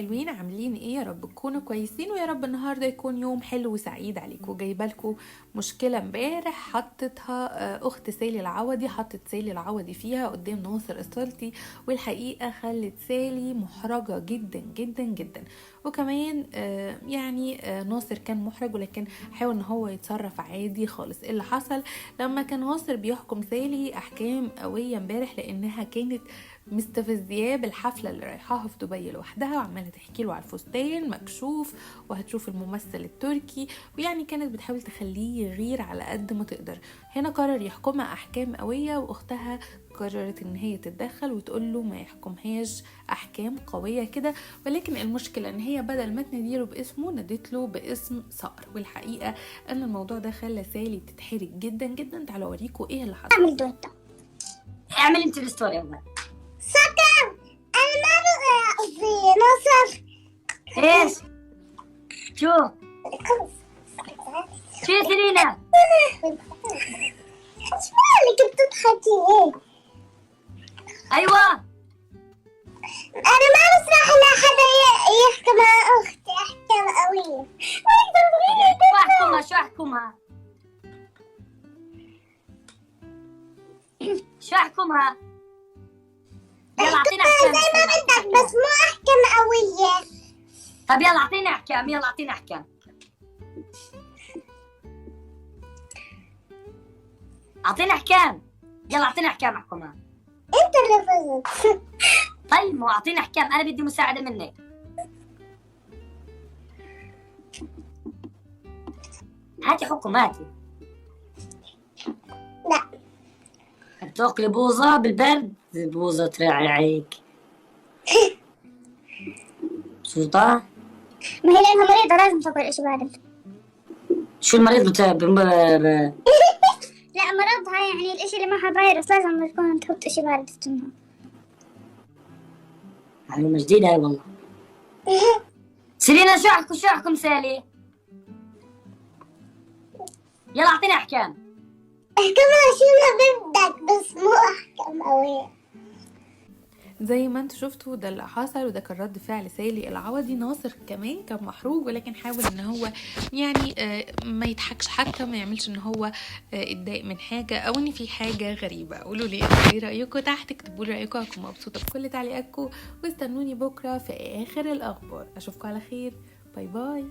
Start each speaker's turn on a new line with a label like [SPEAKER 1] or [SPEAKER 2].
[SPEAKER 1] حلوين، عاملين ايه؟ يا رب تكونوا كويسين، ويا رب النهارده يكون يوم حلو وسعيد عليكم. جايبه لكم مشكله امبارح حطتها اخت سالي العوضي، حطت سالي العوضي فيها قدام ناصر السلطي، والحقيقه خلت سالي محرجه جدا جدا جدا. وكمان ناصر كان محرج، ولكن حاول ان هو يتصرف عادي خالص. اللي حصل لما كان ناصر بيحكم سالي احكام قويه امبارح، لانها كانت مستفزياه بالحفله اللي رايحاها في دبي لوحدها، وعماله تحكي له على الفستان مكشوف وهتشوف الممثل التركي، ويعني كانت بتحاول تخليه يغير على قد ما تقدر. هنا قرر يحكمها احكام قويه، واختها قررت ان هي تتدخل وتقول له ما يحكمهاش احكام قويه كده. ولكن المشكله ان هي بدل ما تناديله باسمه نادت له باسم صقر، والحقيقه ان الموضوع ده خلى سالي تتحرج جدا جدا. تعالوا اوريكم ايه اللي حصل.
[SPEAKER 2] اعمل دويتو،
[SPEAKER 3] اعمل انت الستوري اول.
[SPEAKER 2] سكر. انا ما بغير قصدي نصر.
[SPEAKER 3] ايش؟ شو يا سيرينا؟
[SPEAKER 2] ايش مالك بتضحكي ايه؟
[SPEAKER 3] ايوه
[SPEAKER 2] انا ما بسمح لحدا يحكي مع اختي احكام قوية.
[SPEAKER 3] شو احكمها؟ شو احكمها؟ يلا اعطينا احكام
[SPEAKER 2] زي ما بدك، بس مو احكام قوية.
[SPEAKER 3] طب يلا اعطينا احكام، يلا اعطينا احكام. اعطينا احكام، يلا اعطينا احكام احكمها.
[SPEAKER 2] انت اللي فزت.
[SPEAKER 3] طيب ما اعطينا احكام، انا بدي مساعدة منك. هاتي حكم هاتي.
[SPEAKER 2] لا
[SPEAKER 3] بتاكلي بوظة بالبرد، بوظة ترعيك. سلطان
[SPEAKER 2] ما هي لانها مريضة لازم تاكل اشي بارد.
[SPEAKER 3] شو المريض
[SPEAKER 2] لا مرضها يعني الاشي اللي معها فيروس لازم تكون تحط اشي بارد في تمها.
[SPEAKER 3] معلومة جديدة هاي والله. سيرينا شو احكم سالي؟ يلا اعطيني احكام.
[SPEAKER 2] احكمها شو ما بدك، بس مو احكام قوية.
[SPEAKER 1] زي ما انتوا شفتوا ده اللي حصل، وده كان رد فعل سالي العوضي. ناصر كمان كان محروج، ولكن حاول ان هو ما يضحكش، حتى ما يعملش ان هو اتضايق من حاجه او ان في حاجه غريبه. قولوا لي ايه رايكم تحت، اكتبوا لي رايكم. هكون مبسوطه بكل تعليقاتكم، واستنوني بكره في اخر الاخبار. اشوفكم على خير، باي باي.